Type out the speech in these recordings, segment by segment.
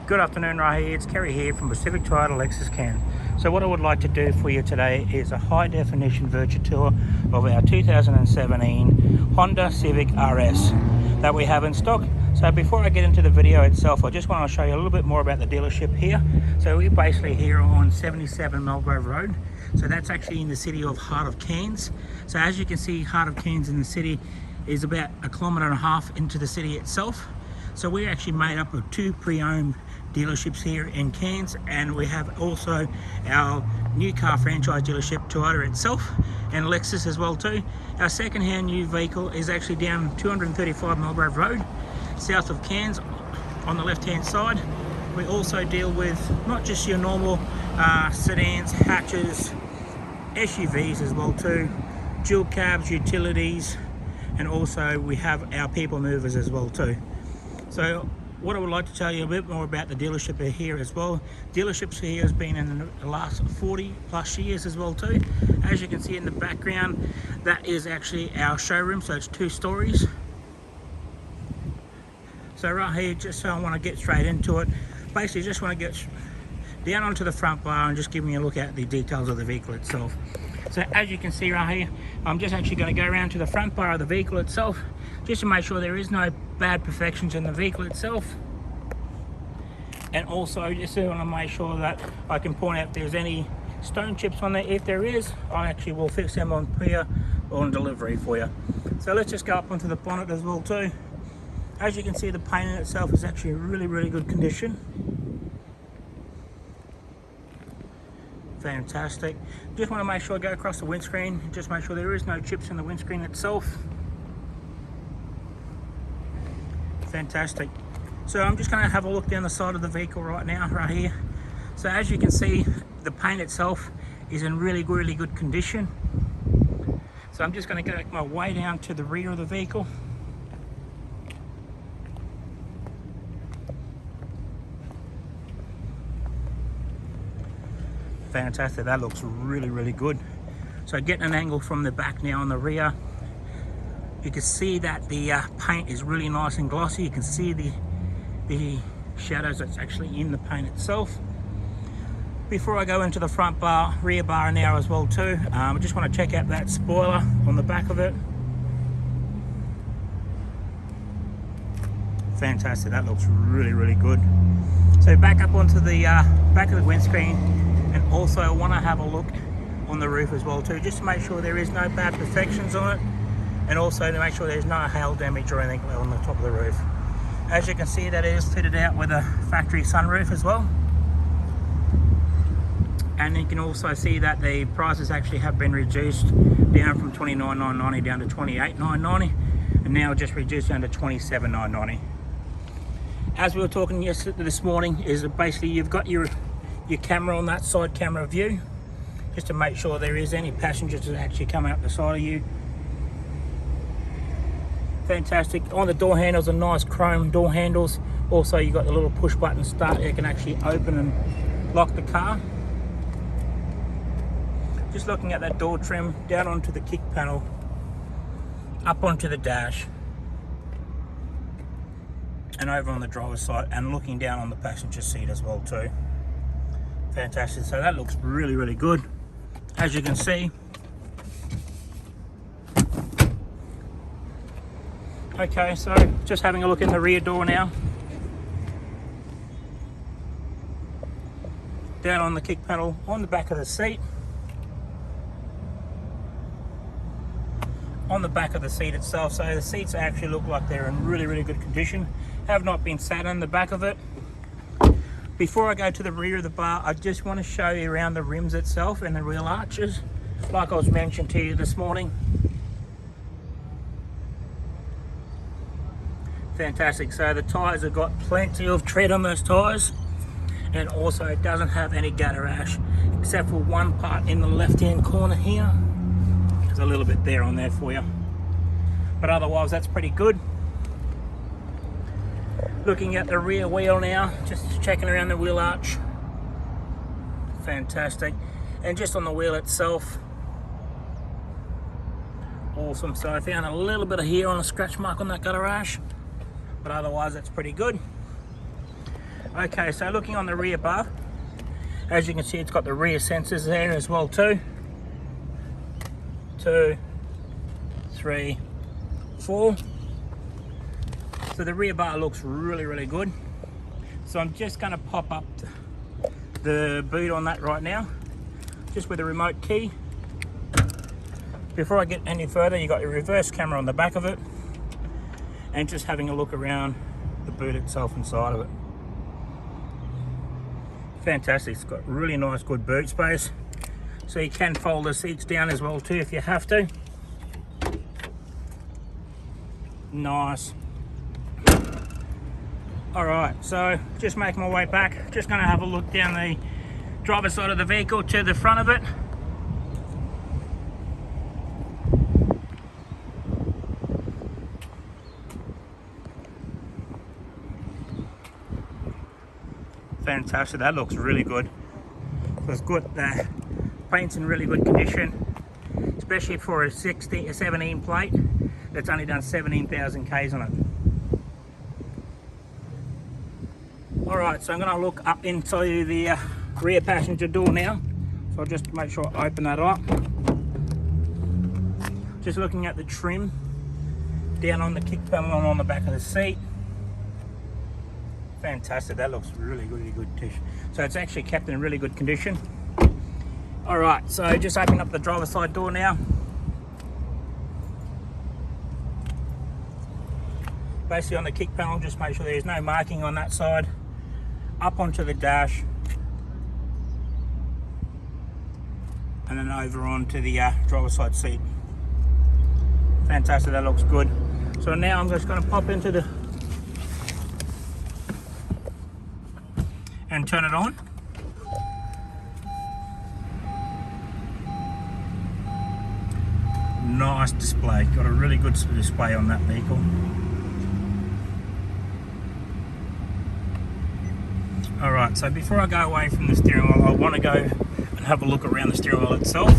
Good afternoon, right here. It's Kerry here from Civic Title Lexus Can. So what I would like to do for you today is a high definition virtual tour of our 2017 Honda Civic RS that we have in stock. So before I get into the video itself, I just want to show you a little bit more about the dealership here. So we're basically here on 77 Mulgrove Road. So that's actually in the city of Heart of Cairns. So as you can see, Heart of Cairns in the city is about 1.5 kilometres into the city itself. So we're actually made up of two pre-owned dealerships here in Cairns, and we have also our new car franchise dealership, Toyota itself, and Lexus as well too. Our second-hand new vehicle is actually down 235 Mulgrove Road, south of Cairns, on the left-hand side. We also deal with not just your normal sedans, hatches, SUVs as well too, dual cabs, utilities, and also we have our people movers as well too. So what I would like to tell you a bit more about the dealership here as well. Dealerships here has been in the last 40 plus years as well too. As you can see in the background, that is actually our showroom, so it's 2 stories. So right here, just so I want to get straight into it, basically just want to get down onto the front bar and just give me a look at the details of the vehicle itself. So as you can see right here, I'm just actually going to go around to the front bar of the vehicle itself, just to make sure there is no bad perfections in the vehicle itself. And also just want to make sure that I can point out if there's any stone chips on there. If there is, I actually will fix them on here or on delivery for you. So let's just go up onto the bonnet as well too. As you can see, the paint in itself is actually really good condition. Fantastic. Just want to make sure I go across the windscreen, just make sure there is no chips in the windscreen itself. Fantastic. So I'm just going to have a look down the side of the vehicle right now, right here. So as you can see, the paint itself is in really good condition. So I'm just going to go my way down to the rear of the vehicle. Fantastic, that looks really good. So getting an angle from the back now on the rear, you can see that the paint is really nice and glossy. You can see the shadows that's actually in the paint itself. Before I go into the front bar, rear bar now as well too, I just want to check out that spoiler on the back of it. Fantastic, that looks really good. So back up onto the back of the windscreen, and also I want to have a look on the roof as well too, just to make sure there is no bad perfections on it, and also to make sure there's no hail damage or anything on the top of the roof. As you can see, that is fitted out with a factory sunroof as well. And you can also see that the prices actually have been reduced down from $29,990 down to $28,990, and now just reduced down to $27,990. As we were talking this morning, is basically you've got your camera on that side camera view, just to make sure there is any passengers that actually come out the side of you. Fantastic. On the door handles are nice chrome door handles. Also you've got the little push button start, you can actually open and lock the car. Just looking at that door trim, down onto the kick panel, up onto the dash, and over on the driver's side, and looking down on the passenger seat as well too. Fantastic. So that looks really good. As you can see, okay, so just having a look in the rear door now. Down on the kick panel, on the back of the seat. On the back of the seat itself, so the seats actually look like they're in really good condition. Have not been sat on the back of it. Before I go to the rear of the bar, I just want to show you around the rims itself and the wheel arches, like I was mentioned to you this morning. Fantastic. So the tyres have got plenty of tread on those tyres, and also it doesn't have any gutter rash, except for one part in the left hand corner here. There's a little bit there on there for you, but otherwise that's pretty good. Looking at the rear wheel now, just checking around the wheel arch. Fantastic. And just on the wheel itself, awesome. So I found a little bit of here on a scratch mark on that gutter rash, but otherwise that's pretty good. Okay, so looking on the rear bar, as you can see, it's got the rear sensors there as well too. 2, 3, 4. So the rear bar looks really good. So I'm just going to pop up the boot on that right now, just with a remote key. Before I get any further, you got your reverse camera on the back of it, and just having a look around the boot itself inside of it. Fantastic. It's got really nice, good boot space. So you can fold the seats down as well too if you have to. Nice. Alright, so just making my way back. Just going to have a look down the driver's side of the vehicle to the front of it. Fantastic, that looks really good. So it's good, the paint's in really good condition, especially for a 17 plate that's only done 17,000 Ks on it. Alright, so I'm going to look up into the rear passenger door now. So I'll just make sure I open that up. Just looking at the trim down on the kick panel and on the back of the seat. Fantastic, that looks really good tissue. So it's actually kept in really good condition. Alright, so just opening up the driver's side door now. Basically on the kick panel, just make sure there's no marking on that side. Up onto the dash. And then over onto the driver's side seat. Fantastic, that looks good. So now I'm just going to pop into the and turn it on. Nice display, got a really good display on that vehicle. Alright, so before I go away from the steering wheel, I want to go and have a look around the steering wheel itself.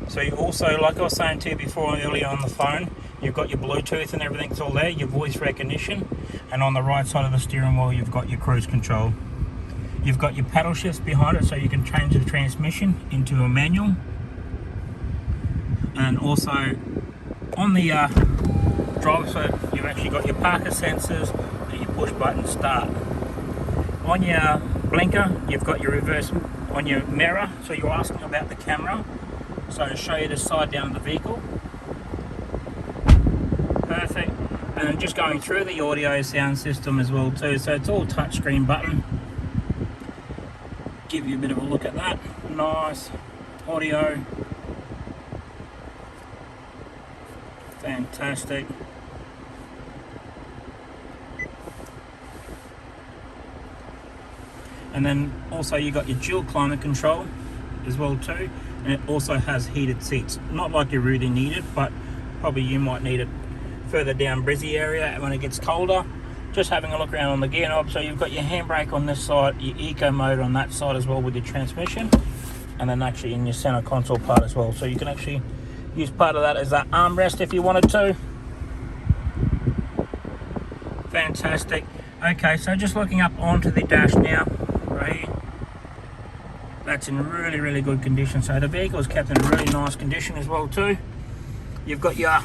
So you also, like I was saying to you before earlier on the phone, you've got your Bluetooth and everything's all there, your voice recognition, and on the right side of the steering wheel you've got your cruise control. You've got your paddle shifts behind it so you can change the transmission into a manual. And also on the driver's side you've actually got your parker sensors and your push button start. On your blinker you've got your reverse on your mirror, so you're asking about the camera. So to show you the side down of the vehicle. Perfect. And then just going through the audio sound system as well too, so it's all touchscreen button. Give you a bit of a look at that. Nice audio. Fantastic. And then also you got your dual climate control as well too, and it also has heated seats. Not like you really need it, but probably you might need it further down Brizzy area when it gets colder. Just having a look around on the gear knob, so you've got your handbrake on this side, your eco mode on that side as well with your transmission, and then actually in your center console part as well, so you can actually use part of that as that armrest if you wanted to. Fantastic. Okay, so just looking up onto the dash now, right here. That's in really good condition, so the vehicle is kept in really nice condition as well too. You've got your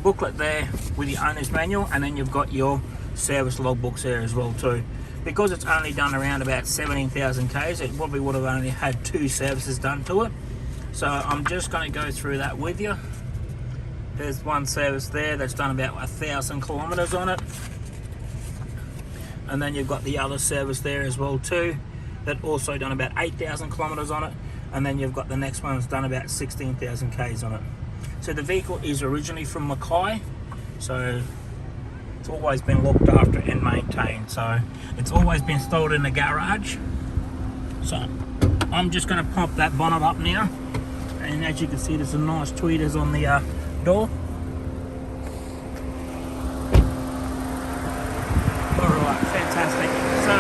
booklet there with your owner's manual, and then you've got your service logbooks there as well too. Because it's only done around about 17,000 Ks, it probably would have only had 2 services done to it. So I'm just going to go through that with you. There's one service there that's done about 1,000 kilometers on it, and then you've got the other service there as well too that also done about 8,000 kilometers on it, and then you've got the next one that's done about 16,000 Ks on it. So the vehicle is originally from Mackay, so it's always been looked after and maintained, so it's always been stored in the garage. So I'm just going to pop that bonnet up now, and as you can see there's some nice tweeters on the door. Alright, fantastic. So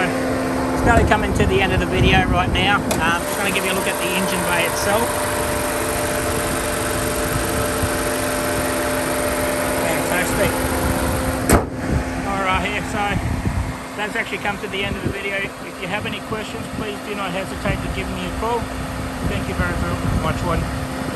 it's going to come into the end of the video right now. I'm just going to give you a look at the engine bay itself. Fantastic. So that's actually come to the end of the video. If you have any questions, please do not hesitate to give me a call. Thank you very much.